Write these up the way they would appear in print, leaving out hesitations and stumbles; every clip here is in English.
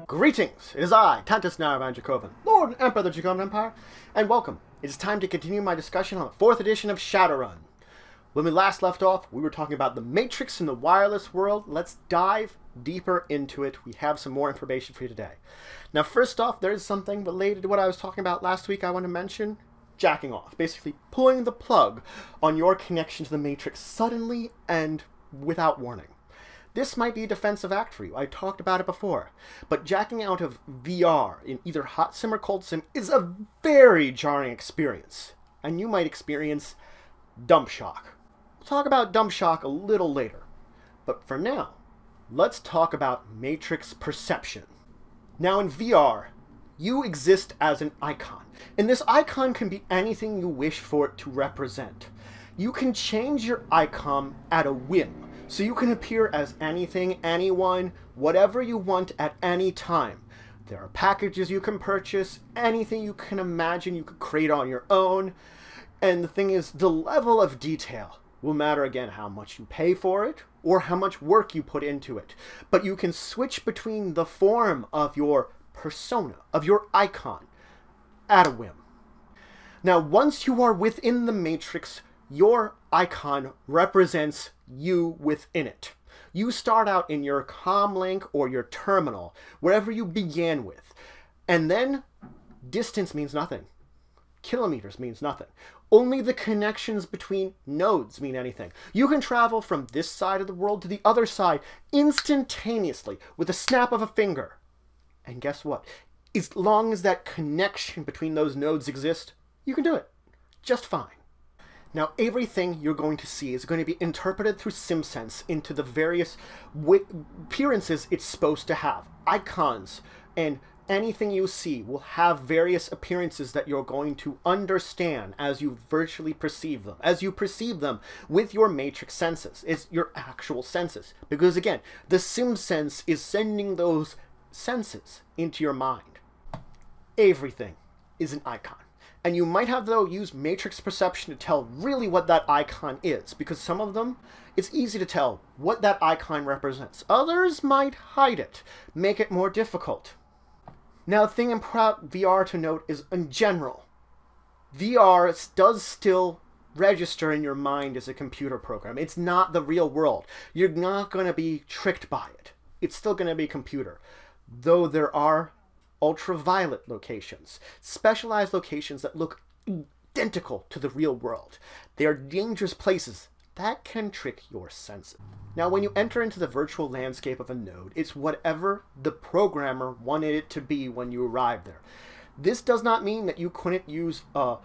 Greetings! It is I, Dracovin, Lord and Emperor of the Dracovin Empire, and welcome. It is time to continue my discussion on the 4th edition of Shadowrun. When we last left off, we were talking about the Matrix in the wireless world. Let's dive deeper into it. We have some more information for you today. Now, first off, there is something related to what I was talking about last week I want to mention. Jacking off. Basically, pulling the plug on your connection to the Matrix suddenly and without warning. This might be a defensive act for you. I talked about it before. But jacking out of VR in either hot sim or cold sim is a very jarring experience. And you might experience dump shock. We'll talk about dump shock a little later. But for now, let's talk about Matrix perception. Now in VR, you exist as an icon. And this icon can be anything you wish for it to represent. You can change your icon at a whim. So you can appear as anything, anyone, whatever you want at any time. There are packages you can purchase, anything you can imagine you could create on your own. And the thing is, the level of detail will matter again how much you pay for it or how much work you put into it. But you can switch between the form of your persona, of your icon, at a whim. Now, once you are within the Matrix, your icon represents you within it. You start out in your comlink or your terminal, wherever you began with. And then distance means nothing. Kilometers means nothing. Only the connections between nodes mean anything. You can travel from this side of the world to the other side instantaneously with a snap of a finger. And guess what? As long as that connection between those nodes exists, you can do it just fine. Now, everything you're going to see is going to be interpreted through SimSense into the various appearances it's supposed to have. Icons and anything you see will have various appearances that you're going to understand as you virtually perceive them. As you perceive them with your Matrix senses. It's your actual senses. Because again, the SimSense is sending those senses into your mind. Everything is an icon. And you might have, though, use Matrix perception to tell really what that icon is, because some of them, it's easy to tell what that icon represents. Others might hide it, make it more difficult. Now, the thing in VR to note is, in general, VR does still register in your mind as a computer program. It's not the real world. You're not going to be tricked by it. It's still going to be a computer, though there are ultraviolet locations, specialized locations that look identical to the real world. They are dangerous places that can trick your senses. Now, when you enter into the virtual landscape of a node, it's whatever the programmer wanted it to be when you arrive there. This does not mean that you couldn't use a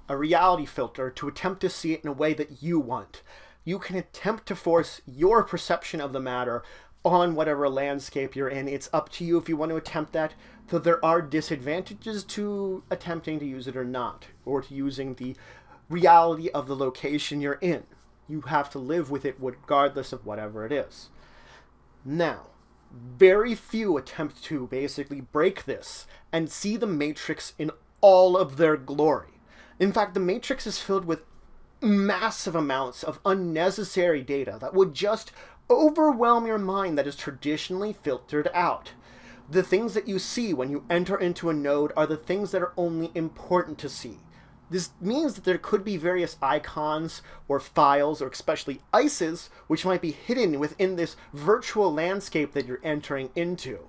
reality filter to attempt to see it in a way that you want. You can attempt to force your perception of the matter on whatever landscape you're in. It's up to you if you want to attempt that, though there are disadvantages to attempting to use it or not, or to using the reality of the location you're in. You have to live with it regardless of whatever it is. Now, very few attempt to basically break this and see the Matrix in all of their glory. In fact, the Matrix is filled with massive amounts of unnecessary data that would just overwhelm your mind that is traditionally filtered out. The things that you see when you enter into a node are the things that are only important to see. This means that there could be various icons or files, or especially ICEs, which might be hidden within this virtual landscape that you're entering into.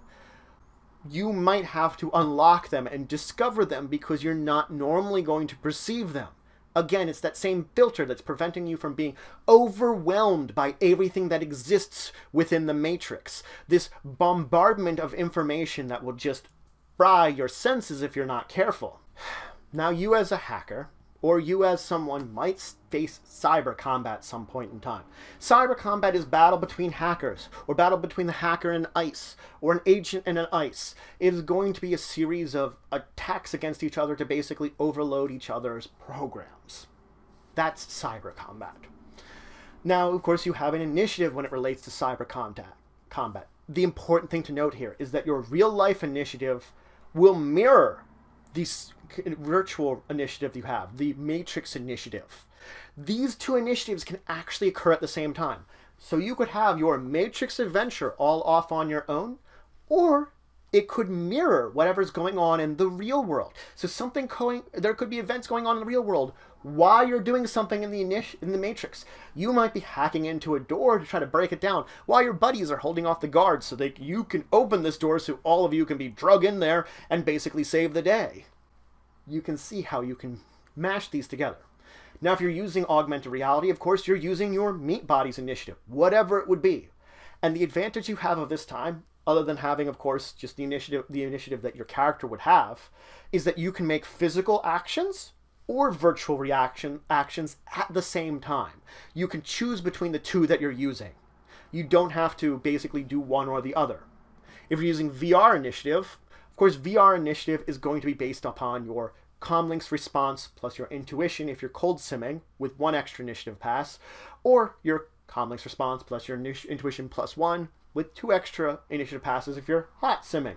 You might have to unlock them and discover them because you're not normally going to perceive them. Again, it's that same filter that's preventing you from being overwhelmed by everything that exists within the Matrix. This bombardment of information that will just fry your senses if you're not careful. Now, you as a hacker, or you as someone, might face cyber combat at some point in time. Cyber combat is battle between hackers, or battle between the hacker and ICE, or an agent and an ICE. It is going to be a series of attacks against each other to basically overload each other's programs. That's cyber combat. Now, of course, you have an initiative when it relates to cyber combat. The important thing to note here is that your real-life initiative will mirror virtual initiative you have, the Matrix initiative. These two initiatives can actually occur at the same time. So you could have your Matrix adventure all off on your own, or it could mirror whatever's going on in the real world. So there could be events going on in the real world while you're doing something in the Matrix. You might be hacking into a door to try to break it down while your buddies are holding off the guards so that you can open this door so all of you can be drug in there and basically save the day. You can see how you can mash these together. Now, if you're using augmented reality, of course, you're using your Meat Bodies initiative, whatever it would be. And the advantage you have of this time, other than having, of course, just the initiative that your character would have, is that you can make physical actions or virtual actions at the same time. You can choose between the two that you're using. You don't have to basically do one or the other. If you're using VR initiative, of course, VR initiative is going to be based upon your comlinks response plus your intuition if you're cold simming with one extra initiative pass, or your comlinks response plus your intuition plus one with 2 extra initiative passes if you're hot simming.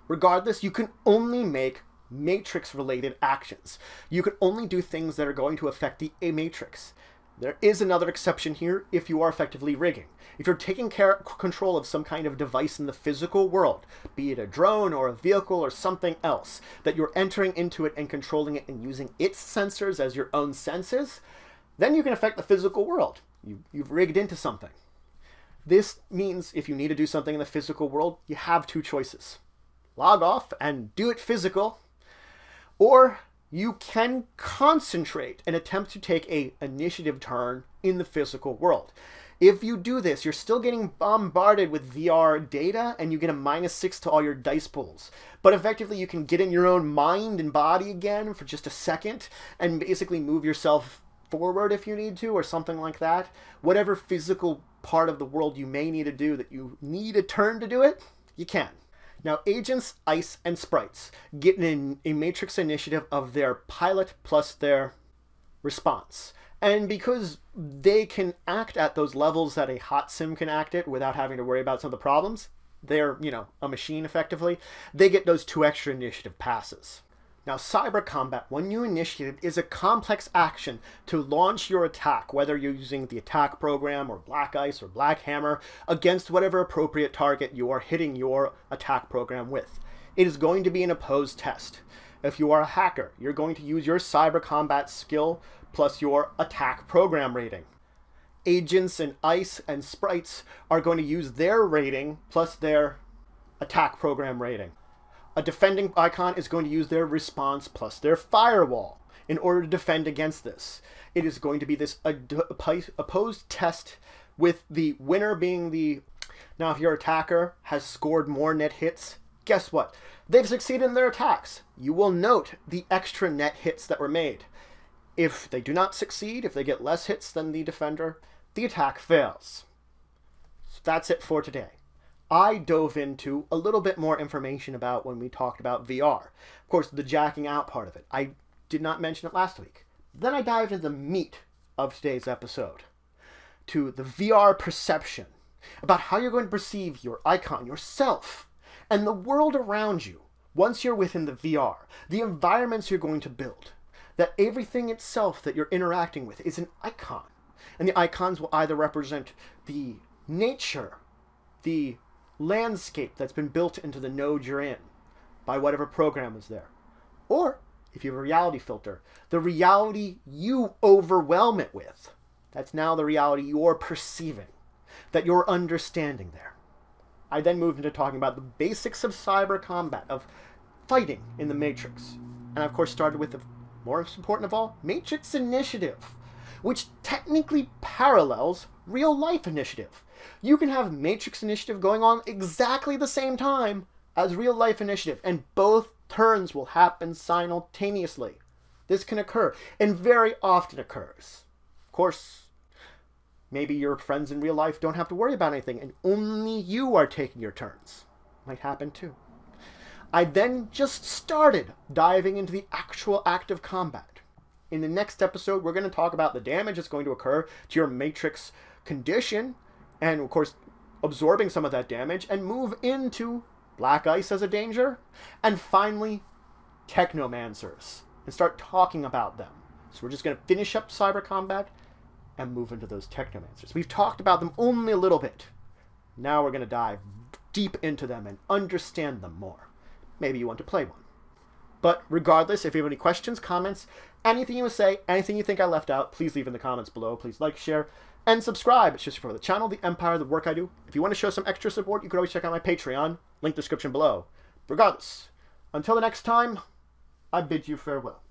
Regardless, you can only make Matrix-related actions. You can only do things that are going to affect the Matrix. There is another exception here if you are effectively rigging. If you're taking control of some kind of device in the physical world, be it a drone or a vehicle or something else, that you're entering into it and controlling it and using its sensors as your own senses, then you can affect the physical world. You've rigged into something. This means if you need to do something in the physical world, you have 2 choices. Log off and do it physical, or you can concentrate and attempt to take an initiative turn in the physical world. If you do this, you're still getting bombarded with VR data and you get a -6 to all your dice pulls. But effectively, you can get in your own mind and body again for just a second and basically move yourself forward if you need to, or something like that. Whatever physical part of the world you may need to do that you need a turn to do it, you can. Now, agents, ice, and sprites get a Matrix initiative of their pilot plus their response. And because they can act at those levels that a hot sim can act at without having to worry about some of the problems, they're, a machine effectively, they get those 2 extra initiative passes. Now, cyber combat, when you initiate it, is a complex action to launch your attack, whether you're using the attack program or black ice or black hammer, against whatever appropriate target you are hitting your attack program with. It is going to be an opposed test. If you are a hacker, you're going to use your cyber combat skill plus your attack program rating. Agents and ice and sprites are going to use their rating plus their attack program rating. A defending icon is going to use their response plus their firewall in order to defend against this. It is going to be this opposed test with the winner being the... Now, if your attacker has scored more net hits, guess what? They've succeeded in their attacks. You will note the extra net hits that were made. If they do not succeed, if they get less hits than the defender, the attack fails. So that's it for today. I dove into a little bit more information about when we talked about VR. Of course, the jacking out part of it. I did not mention it last week. Then I dived into the meat of today's episode, to the VR perception, about how you're going to perceive your icon, yourself, and the world around you once you're within the VR, the environments you're going to build, that everything itself that you're interacting with is an icon. And the icons will either represent the nature, the landscape that's been built into the node you're in by whatever program is there. Or, if you have a reality filter, the reality you overwhelm it with. That's now the reality you're perceiving, that you're understanding there. I then moved into talking about the basics of cyber combat, of fighting in the Matrix. And I, of course, started with the most important of all, Matrix Initiative, which technically parallels real-life initiative. You can have Matrix Initiative going on exactly the same time as real-life initiative, and both turns will happen simultaneously. This can occur, and very often occurs. Of course, maybe your friends in real life don't have to worry about anything, and only you are taking your turns. Might happen too. I then just started diving into the actual act of combat. In the next episode, we're going to talk about the damage that's going to occur to your Matrix condition, and of course absorbing some of that damage, and move into black ice as a danger, and finally technomancers and start talking about them. So we're just going to finish up cyber combat and move into those technomancers. We've talked about them only a little bit. Now we're going to dive deep into them and understand them more. Maybe you want to play one. But regardless, if you have any questions, comments, anything you want to say, anything you think I left out, please leave in the comments below. Please like, share, and subscribe. It's just for the channel, the empire, the work I do. If you want to show some extra support, you can always check out my Patreon. Link description below. Regardless, until the next time, I bid you farewell.